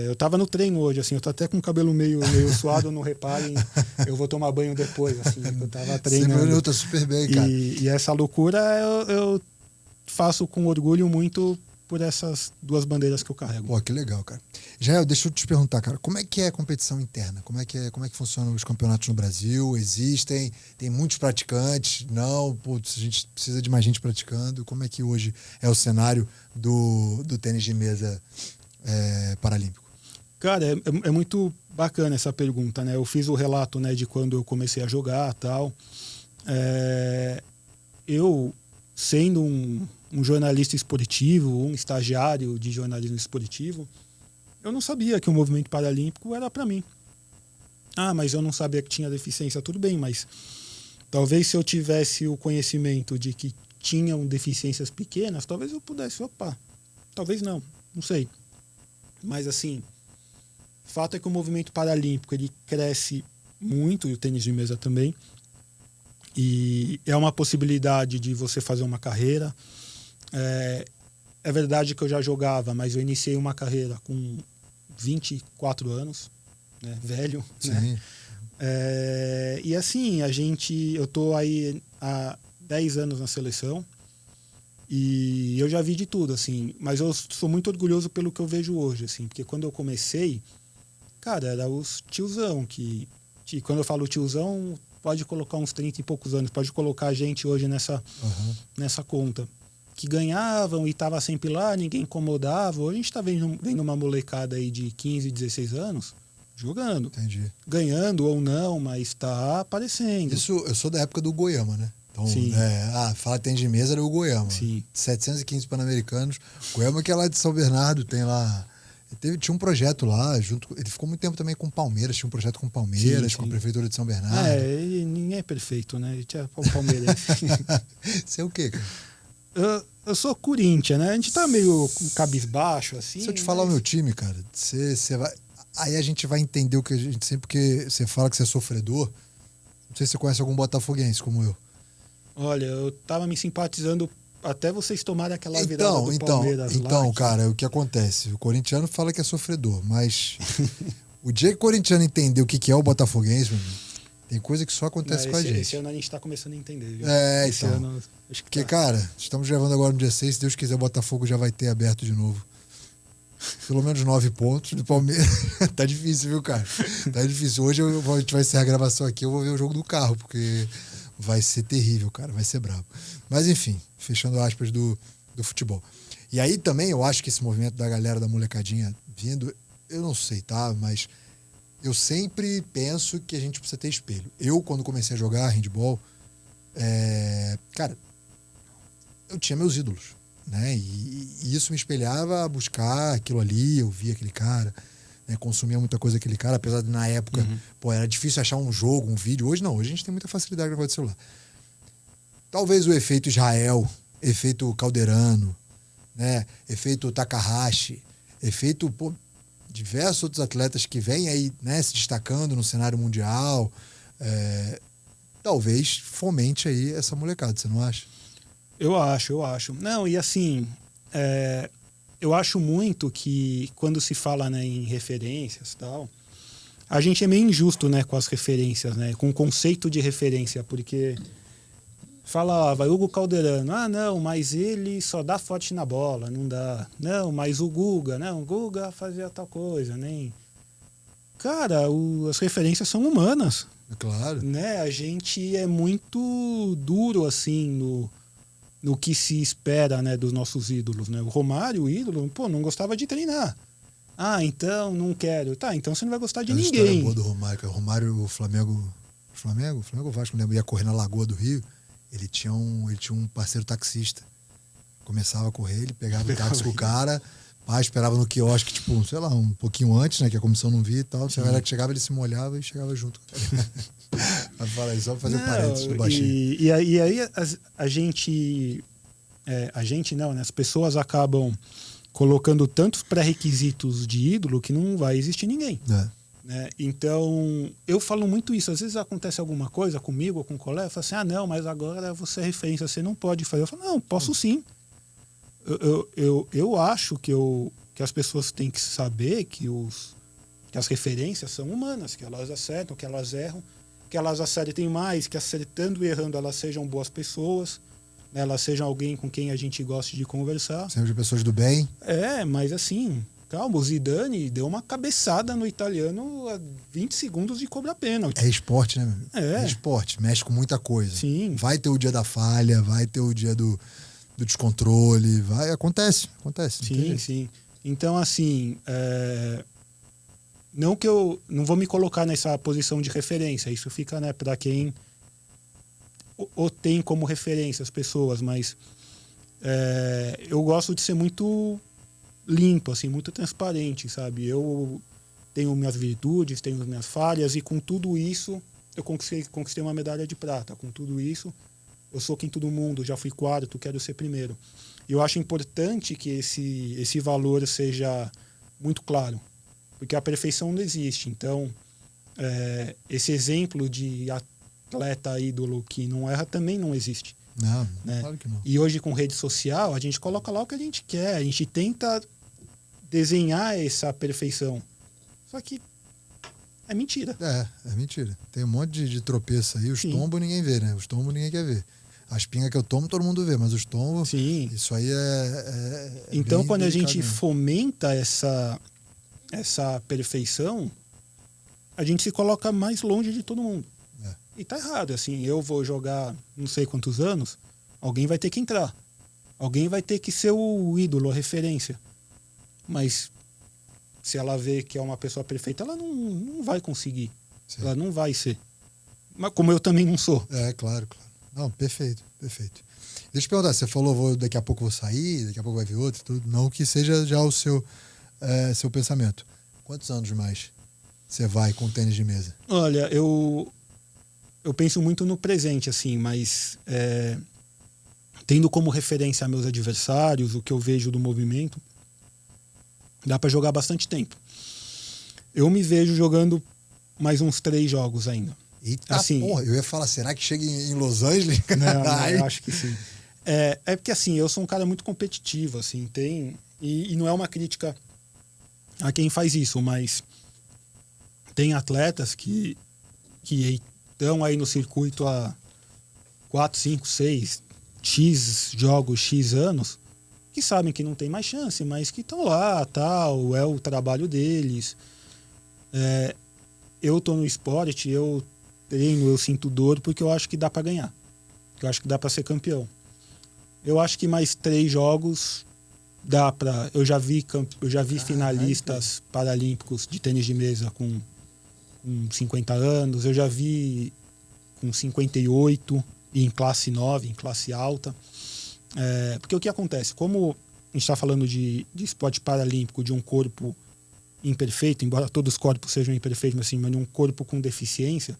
Eu estava no treino hoje, assim, eu tô até com o cabelo meio suado, não reparem, eu vou tomar banho depois, assim, eu tava treinando. Você tá super bem, cara. E essa loucura eu faço com orgulho muito por essas 2 bandeiras que eu carrego. Pô, que legal, cara. Jael, deixa eu te perguntar, cara, como é que é a competição interna? Como é que funcionam os campeonatos no Brasil? Existem? Tem muitos praticantes? Não? Putz, a gente precisa de mais gente praticando. Como é que hoje é o cenário do tênis de mesa paralímpico? Cara, é muito bacana essa pergunta, né? Eu fiz o relato, né, de quando eu comecei a jogar e tal. Eu, sendo um jornalista esportivo, um estagiário de jornalismo esportivo, eu não sabia que o movimento paralímpico era para mim. Mas eu não sabia que tinha deficiência. Tudo bem, mas talvez se eu tivesse o conhecimento de que tinham deficiências pequenas, talvez eu pudesse, talvez não sei. Mas assim, fato é que o movimento paralímpico ele cresce muito, e o tênis de mesa também, e é uma possibilidade de você fazer uma carreira. É verdade que eu já jogava, mas eu iniciei uma carreira com 24 anos, né? Velho, Sim. né? E assim, eu tô aí há 10 anos na seleção e eu já vi de tudo, assim, mas eu sou muito orgulhoso pelo que eu vejo hoje, assim, porque quando eu comecei, cara, era os tiozão que quando eu falo tiozão, pode colocar uns 30 e poucos anos, pode colocar a gente hoje nessa conta, que ganhavam e tava sempre lá, ninguém incomodava. Hoje a gente tá vendo uma molecada aí de 15, 16 anos jogando. Entendi. Ganhando ou não, mas tá aparecendo. Isso, eu sou da época do Goiama, né? Então, Sim. fala tênis de mesa, era o Goiama. Sim. 715 Pan-Americanos. Goiama que é lá de São Bernardo, tem lá... Tinha um projeto lá, ele ficou muito tempo também com o Palmeiras, tinha um projeto com o Palmeiras, Sim. com a Prefeitura de São Bernardo. Ninguém é perfeito, né? Ele tinha o Palmeiras. Você é o quê, cara? Eu sou Corinthians, né? A gente tá meio cabisbaixo, assim. Se eu te falar o meu time, cara, você vai... Aí a gente vai entender o que a gente sempre... Porque você fala que você é sofredor. Não sei se você conhece algum botafoguense como eu. Olha, eu tava me simpatizando até vocês tomarem aquela virada do Palmeiras lá. Então, cara, o que acontece? O corintiano fala que é sofredor, mas o dia que o corintiano entender o que é o botafoguense, meu amigo, tem coisa que só acontece com a gente. Esse ano a gente tá começando a entender, viu? Esse ano, acho que porque, cara, estamos gravando agora no dia 6, se Deus quiser, o Botafogo já vai ter aberto de novo. Pelo menos 9 pontos do Palmeiras. Tá difícil, viu, cara? Tá difícil. Hoje a gente vai encerrar a gravação aqui, eu vou ver o jogo do carro, porque vai ser terrível, cara. Vai ser brabo. Mas, enfim, fechando aspas do futebol. E aí também eu acho que esse movimento da galera, da molecadinha vindo, eu não sei, tá? Mas eu sempre penso que a gente precisa ter espelho. Eu, quando comecei a jogar handball, cara, eu tinha meus ídolos, né? E isso me espelhava a buscar aquilo ali, eu via aquele cara, né? Consumia muita coisa daquele cara, apesar de na época, era difícil achar um jogo, um vídeo. Hoje não, hoje a gente tem muita facilidade com o celular. Talvez o efeito Israel, efeito Calderano, né? Efeito Takahashi, efeito diversos outros atletas que vêm aí, né, se destacando no cenário mundial, talvez fomente aí essa molecada, você não acha? Eu acho. Não, e assim, eu acho muito que quando se fala, né, em referências e tal, a gente é meio injusto, né, com as referências, né, com o conceito de referência, porque falava Hugo Calderano, não, mas ele só dá forte na bola, não dá. Não, mas o Guga fazia tal coisa, nem... Cara, as referências são humanas. Claro. Né? A gente é muito duro, assim, no que se espera, né, dos nossos ídolos, né? O Romário, o ídolo, não gostava de treinar. Então não quero. Tá, então você não vai gostar de ninguém. A história boa do Romário, que o Romário, o Flamengo ou Vasco, ia correr na Lagoa do Rio, ele tinha um parceiro taxista. Começava a correr, ele pegava o táxi com o cara, esperava no quiosque, tipo, sei lá, um pouquinho antes, né, que a comissão não via e tal. Se a galera que chegava, ele se molhava e chegava junto. Fala aí, só pra fazer parênteses do baixinho. E aí a gente não, né, as pessoas acabam colocando tantos pré-requisitos de ídolo que não vai existir ninguém. Né? Então, eu falo muito isso. Às vezes acontece alguma coisa comigo ou com um colega, eu falo assim, não, mas agora você é referência, você não pode fazer. Eu falo, não, posso sim. Eu acho que as pessoas têm que saber que as referências são humanas, que elas acertam, que elas erram, que elas acertem mais, que acertando e errando elas sejam boas pessoas, né? Elas sejam alguém com quem a gente goste de conversar. Sempre pessoas do bem. Mas assim... Calma, o Zidane deu uma cabeçada no italiano a 20 segundos de cobrar pênalti. É esporte, né, meu amigo? É esporte, mexe com muita coisa. Sim. Vai ter o dia da falha, vai ter o dia do descontrole, acontece. Sim. Então, assim, não que eu não vou me colocar nessa posição de referência, isso fica, né, para quem ou tem como referência as pessoas, mas eu gosto de ser muito limpo, assim, muito transparente, sabe? Eu tenho minhas virtudes, tenho minhas falhas, e com tudo isso eu conquistei uma medalha de prata. Com tudo isso, eu sou quinto do mundo, já fui quarto, quero ser primeiro. E eu acho importante que esse valor seja muito claro, porque a perfeição não existe. Então, esse exemplo de atleta ídolo que não erra também não existe. Não, né? Claro que não. E hoje, com rede social, a gente coloca lá o que a gente quer, a gente tenta desenhar essa perfeição. Só que é mentira. É mentira. Tem um monte de tropeço aí, os Sim. tombos ninguém vê, né? Os tombos ninguém quer ver. As pingas que eu tomo, todo mundo vê, mas os tombos, Sim. isso aí é Então, bem quando a gente delicado mesmo. fomenta essa perfeição, a gente se coloca mais longe de todo mundo. É. E tá errado, assim, eu vou jogar não sei quantos anos, alguém vai ter que entrar. Alguém vai ter que ser o ídolo, a referência. Mas se ela vê que é uma pessoa perfeita, ela não vai conseguir. Sim. Ela não vai ser. Mas como eu também não sou. Claro. Não, perfeito. Deixa eu te perguntar, você falou, daqui a pouco eu vou sair, daqui a pouco vai vir outro, tudo. Não que seja já o seu pensamento. Quantos anos mais você vai com tênis de mesa? Olha, eu penso muito no presente, assim, mas tendo como referência meus adversários, o que eu vejo do movimento, dá para jogar bastante tempo. Eu me vejo jogando mais uns 3 jogos ainda. Eita, assim, porra, eu ia falar, será que chega em Los Angeles? Não, eu acho que sim. É porque, assim, eu sou um cara muito competitivo, assim, e não é uma crítica a quem faz isso, mas tem atletas que estão aí no circuito há 4, 5, 6, X jogos, X anos, que sabem que não tem mais chance, mas que estão lá, tal, é o trabalho deles. Eu tô no esporte, eu treino, eu sinto dor porque eu acho que dá para ganhar. Eu acho que dá para ser campeão. Eu acho que mais 3 jogos dá para. Eu já vi finalistas paralímpicos de tênis de mesa com 50 anos, eu já vi com 58 e em classe 9, em classe alta. Porque o que acontece? Como a gente está falando de esporte paralímpico, de um corpo imperfeito, embora todos os corpos sejam imperfeitos, mas, assim, mas um corpo com deficiência,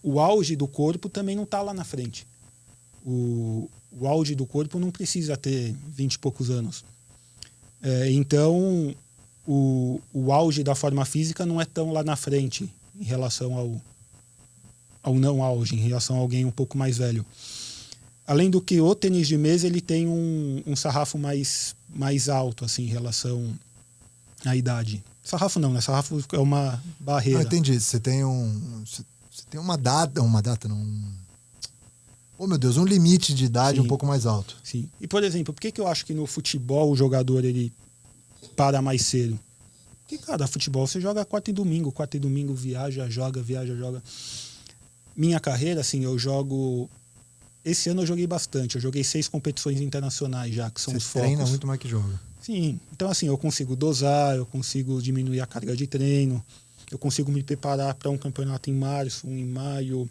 o auge do corpo também não está lá na frente. O auge do corpo não precisa ter 20 e poucos anos. Então, o auge da forma física não é tão lá na frente em relação ao não auge, em relação a alguém um pouco mais velho. Além do que o tênis de mesa ele tem um sarrafo mais alto assim, em relação à idade. Sarrafo não, né? Sarrafo é uma barreira. Entendi. Você tem uma data, não. Oh, meu Deus, um limite de idade. Sim. Um pouco mais alto. Sim. E, por exemplo, por que eu acho que no futebol o jogador ele para mais cedo? Porque, cara, futebol você joga quarta e domingo, viaja, joga. Minha carreira, assim, eu jogo. Esse ano eu joguei bastante. Eu joguei 6 competições internacionais já, que são os focos. Você treina muito mais que joga. Sim. Então, assim, eu consigo dosar, eu consigo diminuir a carga de treino, eu consigo me preparar para um campeonato em março, um em maio,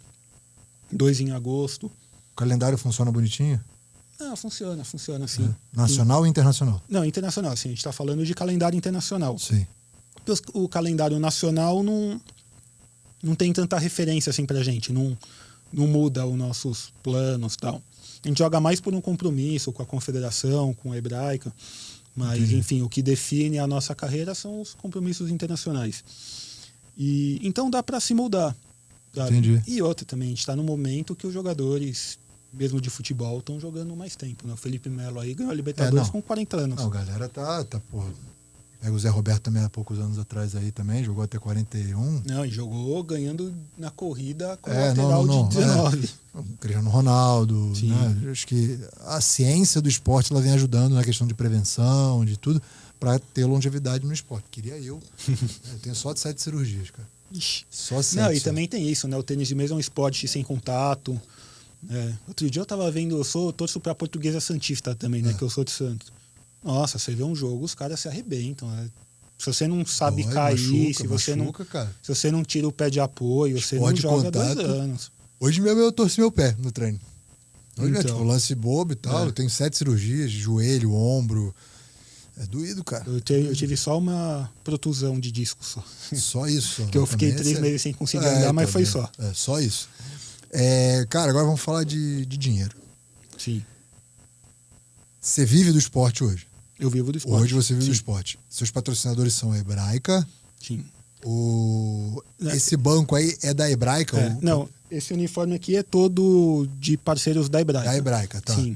2 em agosto. O calendário funciona bonitinho? Não, funciona sim. Nacional ou internacional? Não, internacional, sim. A gente está falando de calendário internacional. Sim. O calendário nacional não tem tanta referência assim pra gente, não muda os nossos planos e tal. A gente joga mais por um compromisso com a confederação, com a hebraica, mas, Entendi. Enfim, o que define a nossa carreira são os compromissos internacionais. E então dá para se moldar. Sabe? Entendi. E outra também, a gente está no momento que os jogadores, mesmo de futebol, estão jogando mais tempo. Né? O Felipe Melo aí ganhou a Libertadores com 40 anos. Não, a galera tá porra. Pega o Zé Roberto também há poucos anos atrás aí também, jogou até 41. Não, e jogou ganhando na corrida com lateral de 19. O Cristiano Ronaldo, né? Acho que a ciência do esporte ela vem ajudando na questão de prevenção, de tudo, para ter longevidade no esporte. Queria eu. Eu tenho só de 7 cirurgias, cara. Ixi. Só 7. Não, e também tem isso, né? O tênis de mesa é um esporte sem contato. Outro dia eu tava vendo, torço pra Portuguesa Santista também, né? Que eu sou de Santos. Nossa, você vê um jogo, os caras se arrebentam. Se você não sabe Dói, cair, machuca, cara. se você não tira o pé de apoio, você não Esporte de joga contato. 2 anos. Hoje mesmo eu torci meu pé no treino. Hoje Então. tipo, lance bobo e tal. Eu tenho 7 cirurgias, joelho, ombro. É doído, cara. Eu tive só uma protusão de disco só. Só isso. Que eu fiquei 3 meses sem conseguir andar, mas foi só. É, só isso. Cara, agora vamos falar de dinheiro. Sim. Você vive do esporte hoje? Eu vivo do esporte. Hoje você vive do esporte. Seus patrocinadores são a Hebraica. Sim. Esse banco aí é da Hebraica? Não, esse uniforme aqui é todo de parceiros da Hebraica. Da Hebraica, tá. Sim.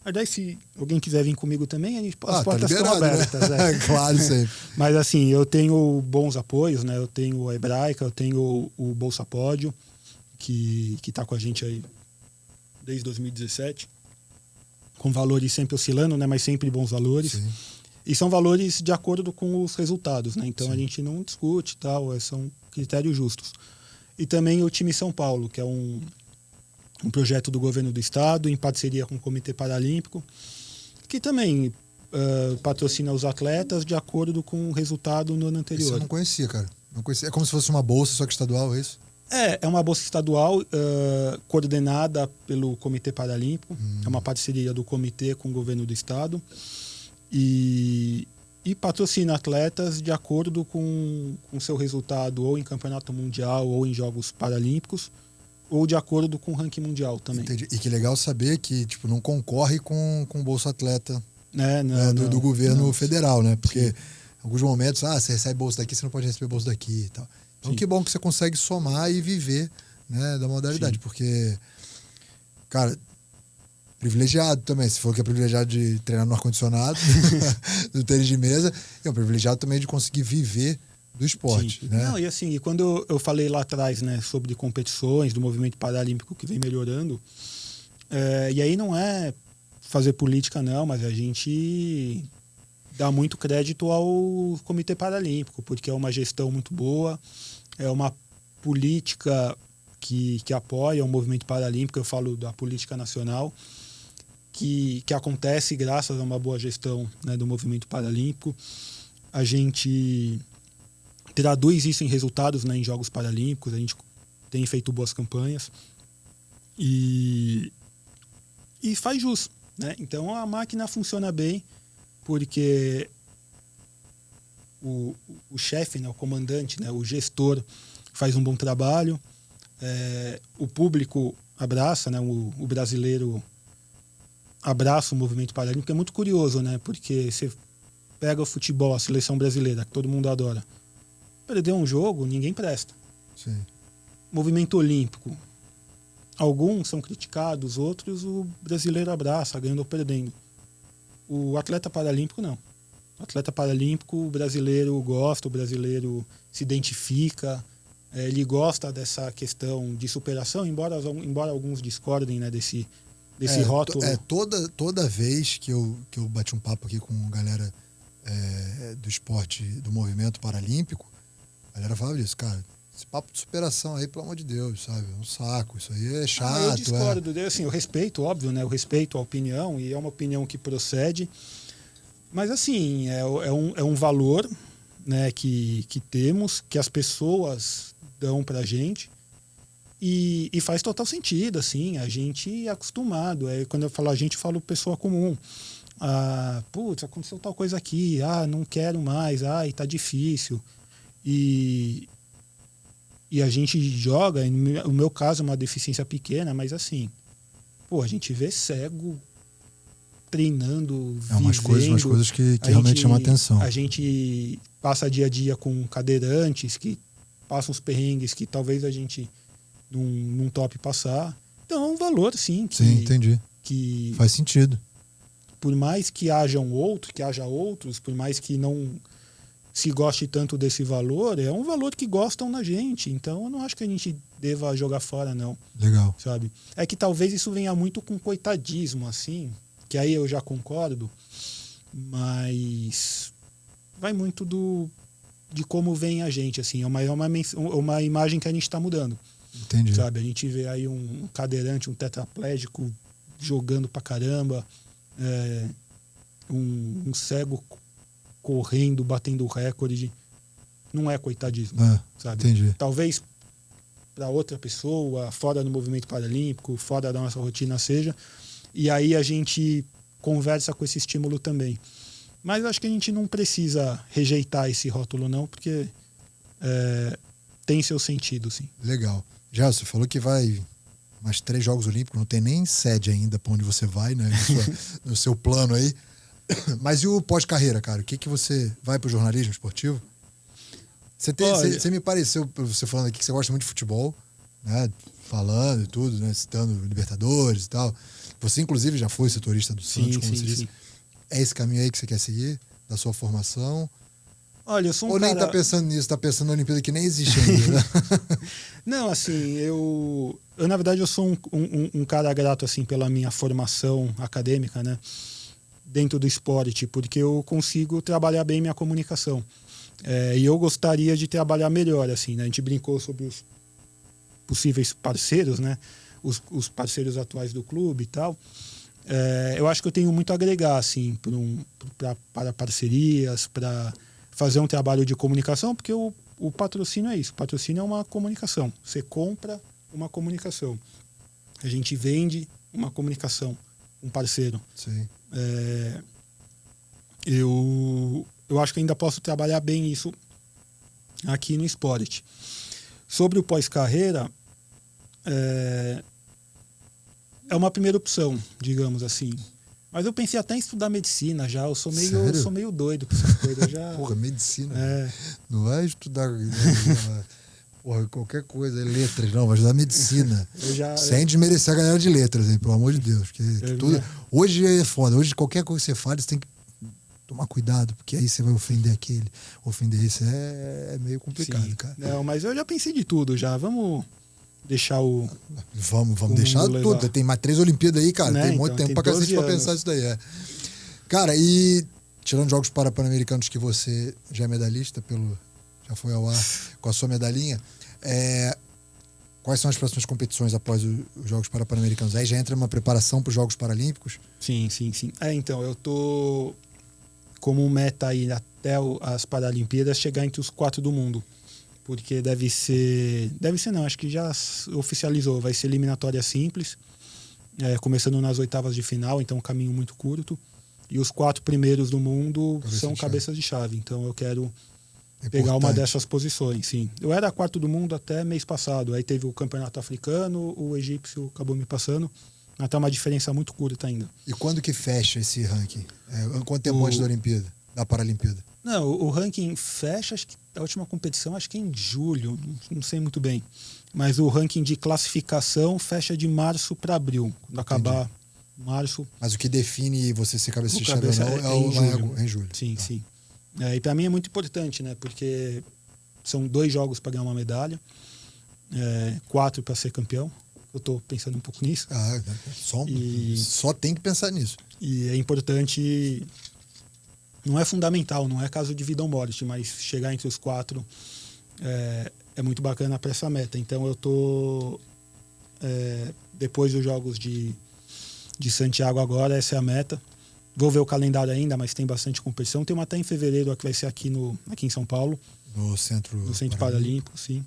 Aliás, se alguém quiser vir comigo também, as portas tá estão abertas. Né? Claro, sempre. Mas assim, eu tenho bons apoios, né? Eu tenho a Hebraica, eu tenho o Bolsa Pódio, que está com a gente aí desde 2017, com valores sempre oscilando, né? Mas sempre bons valores. Sim. E são valores de acordo com os resultados, né? Então, sim, a gente não discute e tal, são critérios justos. E também o time São Paulo, que é um projeto do governo do estado, em parceria com o Comitê Paralímpico, que também patrocina os atletas de acordo com o resultado no ano anterior. Isso eu não conhecia, cara. Não conhecia. É como se fosse uma bolsa, só que estadual, é isso? É uma bolsa estadual coordenada pelo Comitê Paralímpico. É uma parceria do comitê com o governo do estado. E patrocina atletas de acordo com o seu resultado ou em campeonato mundial ou em Jogos Paralímpicos, ou de acordo com o ranking mundial também. Entendi. E que legal saber que tipo, não concorre com o Bolsa Atleta do governo federal, né? Porque em alguns momentos, você recebe bolsa daqui, você não pode receber bolsa daqui e tal. Então, sim, que bom que você consegue somar e viver, né, da modalidade. Sim. Porque, cara, privilegiado também. Se for que é privilegiado de treinar no ar-condicionado, do tênis de mesa, é um privilegiado também de conseguir viver do esporte. Né? Não, e assim, quando eu falei lá atrás, né, sobre competições do movimento paralímpico que vem melhorando, e aí não é fazer política não, mas a gente dá muito crédito ao Comitê Paralímpico, porque é uma gestão muito boa, é uma política que apoia o movimento paralímpico, eu falo da política nacional, que acontece graças a uma boa gestão, né, do movimento paralímpico. A gente traduz isso em resultados, né, em Jogos Paralímpicos, a gente tem feito boas campanhas e faz jus, né? Então a máquina funciona bem porque o chefe, né, o comandante, né, o gestor faz um bom trabalho, o público abraça, né, o brasileiro abraça o movimento paralímpico. É muito curioso, né, porque você pega o futebol, a seleção brasileira, que todo mundo adora, perder um jogo, ninguém presta. Sim. Movimento olímpico, alguns são criticados, outros o brasileiro abraça, ganhando ou perdendo. O atleta paralímpico, não. O atleta paralímpico, o brasileiro gosta, o brasileiro se identifica, ele gosta dessa questão de superação, embora alguns discordem, né, desse rótulo. Toda vez que eu bati um papo aqui com galera do esporte, do movimento paralímpico, a galera falava disso, cara, esse papo de superação aí, pelo amor de Deus, sabe? É um saco, isso aí é chato. Eu discordo, assim, eu respeito, óbvio, né? Eu respeito a opinião, e é uma opinião que procede, mas assim, é um valor, né, que temos, que as pessoas dão pra gente, e faz total sentido, assim, a gente é acostumado, quando eu falo a gente, eu falo pessoa comum. Putz, aconteceu tal coisa aqui, não quero mais, e tá difícil. E a gente joga, no meu caso é uma deficiência pequena, mas assim, a gente vê cego treinando, umas coisas que realmente chamam a atenção. A gente passa dia a dia com cadeirantes que passam os perrengues que talvez a gente não tope passar. Então é um valor, sim. Sim, entendi. Que faz sentido. Por mais que haja outros, por mais que não se goste tanto desse valor, é um valor que gostam na gente. Então eu não acho que a gente deva jogar fora, não. Legal. Sabe? É que talvez isso venha muito com coitadismo, assim, que aí eu já concordo, mas vai muito de como vem a gente, assim. É uma imagem que a gente está mudando. Entendi. Sabe? A gente vê aí um cadeirante, um tetraplégico jogando pra caramba, um cego correndo, batendo recorde, não é coitadismo, sabe? Entendi. Talvez para outra pessoa, fora do movimento paralímpico, fora da nossa rotina seja, e aí a gente conversa com esse estímulo também. Mas eu acho que a gente não precisa rejeitar esse rótulo não, porque tem seu sentido, sim. Legal. Já você falou que vai mais 3 Jogos Olímpicos, não tem nem sede ainda para onde você vai, né? No seu plano aí. Mas e o pós-carreira, cara? O que você vai pro jornalismo esportivo? Você me pareceu, você falando aqui, que você gosta muito de futebol, né? Falando e tudo, né? Citando Libertadores e tal. Você, inclusive, já foi setorista do Santos, como você disse. É esse caminho aí que você quer seguir? Da sua formação? Olha, eu sou um Ou nem tá pensando nisso, tá pensando na Olimpíada que nem existe ainda, né? Não, assim, eu na verdade, eu sou um cara grato, assim, pela minha formação acadêmica, né? Dentro do esporte, porque eu consigo trabalhar bem minha comunicação. E eu gostaria de trabalhar melhor, assim, né? A gente brincou sobre os possíveis parceiros, né? Os parceiros atuais do clube e tal. Eu acho que eu tenho muito a agregar, assim, para parcerias, para fazer um trabalho de comunicação, porque o patrocínio é isso. O patrocínio é uma comunicação. Você compra uma comunicação. A gente vende uma comunicação, um parceiro. Sim. Eu acho que ainda posso trabalhar bem isso aqui no esporte. Sobre o pós-carreira, é uma primeira opção, digamos assim. Mas eu pensei até em estudar medicina já. Eu sou meio doido com essas coisas. Já... Porra, medicina. Não vai estudar porra, qualquer coisa, letras, não, vai estudar medicina. Sem desmerecer a galera de letras, hein, pelo amor de Deus. Hoje é foda. Hoje qualquer coisa que você fale, você tem que tomar cuidado, porque aí você vai ofender aquele, ofender esse. É meio complicado, sim, cara. Não, mas eu já pensei de tudo já. Vamos deixar o... Vamos deixar tudo. Levar. Tem mais 3 Olimpíadas aí, cara. Tem muito tempo pra cacete pra pensar isso daí. Cara, e tirando Jogos Pan-Americanos que você já é medalhista, já foi ao ar com a sua medalhinha, quais são as próximas competições após os Jogos Pan-Americanos? Aí já entra uma preparação para os Jogos Paralímpicos? Sim. Então, eu tô como meta aí até as Paralimpíadas chegar entre os 4 do mundo. Porque deve ser não, acho que já oficializou, vai ser eliminatória simples, começando nas oitavas de final, então um caminho muito curto, e os 4 primeiros do mundo são cabeças de chave, então eu quero pegar uma dessas posições, sim. Eu era 4º do mundo até mês passado, aí teve o campeonato africano, o egípcio acabou me passando, até uma diferença muito curta ainda. E quando que fecha esse ranking? Quanto tempo antes da Olimpíada, da Paralimpíada? Não, o ranking fecha, acho que a última competição, acho que é em julho, não sei muito bem. Mas o ranking de classificação fecha de março para abril, quando acabar março. Mas o que define você ser cabeça de chave ou não é em julho. Sim, tá. Sim. E para mim é muito importante, né? Porque são 2 jogos para ganhar uma medalha, 4 para ser campeão. Eu estou pensando um pouco nisso. Só tem que pensar nisso. E é importante... Não é fundamental, não é caso de vida ou morte, mas chegar entre os 4 é muito bacana para essa meta. Então eu tô depois dos Jogos de Santiago agora, essa é a meta. Vou ver o calendário ainda, mas tem bastante competição. Tem uma até em fevereiro que vai ser aqui em São Paulo. No Centro Paralímpico, sim.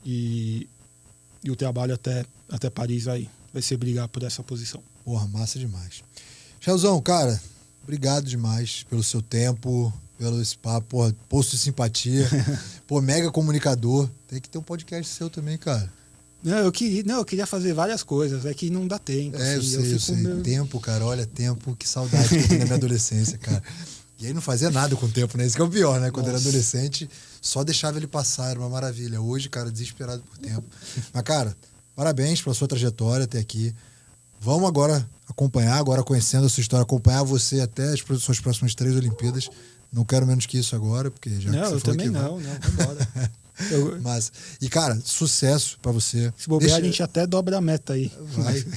E o trabalho até Paris vai ser brigar por essa posição. Porra, massa demais. Chelzão, cara... Obrigado demais pelo seu tempo, pelo esse papo, posto de simpatia. Mega comunicador. Tem que ter um podcast seu também, cara. Eu queria fazer várias coisas, é que não dá tempo. Eu sei. Tempo, cara, olha, tempo, que saudade que eu tenho da minha adolescência, cara. E aí não fazia nada com o tempo, né? Isso que é o pior, né? Quando era adolescente, só deixava ele passar, era uma maravilha. Hoje, cara, desesperado por tempo. Mas, cara, parabéns pela sua trajetória até aqui. Vamos agora acompanhar, agora conhecendo a sua história, acompanhar você até as suas próximas 3 Olimpíadas. Não quero menos que isso agora, porque já não, que você eu falou também que não, vambora. Mas, e cara, sucesso pra você. Se bobear, a gente até dobra a meta aí.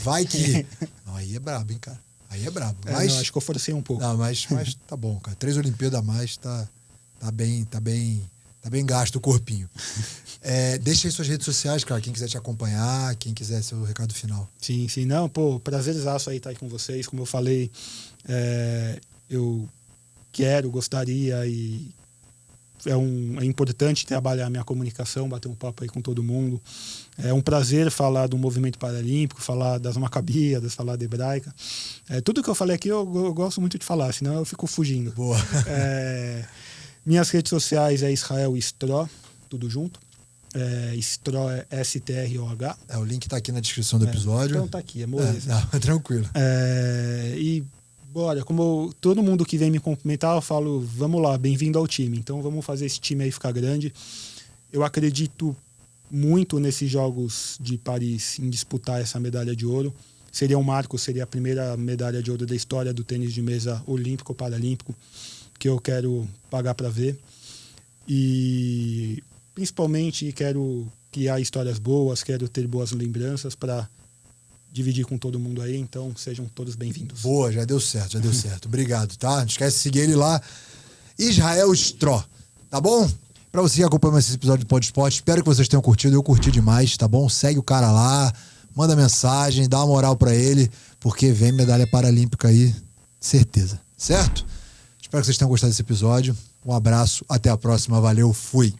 Vai que... Não, aí é brabo, hein, cara. Aí é brabo. Mas... Não, acho que eu forcei um pouco. Não, mas tá bom, cara. 3 Olimpíadas a mais, tá bem gasto o corpinho. Deixa aí suas redes sociais, cara. Quem quiser te acompanhar, quem quiser seu recado final. Sim. Não, prazerzaço aí estar aí com vocês. Como eu falei, eu gostaria e é importante trabalhar a minha comunicação, bater um papo aí com todo mundo. É um prazer falar do movimento paralímpico, falar das Macabíadas, falar da Hebraica. Tudo que eu falei aqui eu gosto muito de falar, senão eu fico fugindo. Boa. Minhas redes sociais é Israel Stro, tudo junto. Stro é S-T-R-O-H. O link tá aqui na descrição do episódio. Então tá aqui, é moleza. Não, tranquilo. E bora, como todo mundo que vem me cumprimentar, eu falo, vamos lá, bem-vindo ao time. Então vamos fazer esse time aí ficar grande. Eu acredito muito nesses Jogos de Paris em disputar essa medalha de ouro. Seria um marco, seria a primeira medalha de ouro da história do tênis de mesa olímpico, paralímpico, que eu quero pagar para ver. E principalmente quero criar histórias boas, quero ter boas lembranças para dividir com todo mundo aí, então sejam todos bem-vindos. Boa, já deu certo. Obrigado, tá? Não esquece de seguir ele lá, Israel Stro, tá bom? Pra você que acompanha esse episódio do Pod Esporte, espero que vocês tenham curtido, eu curti demais, tá bom? Segue o cara lá, manda mensagem, dá uma moral pra ele, porque vem medalha paralímpica aí, certeza, certo? Espero que vocês tenham gostado desse episódio, um abraço, até a próxima, valeu, fui!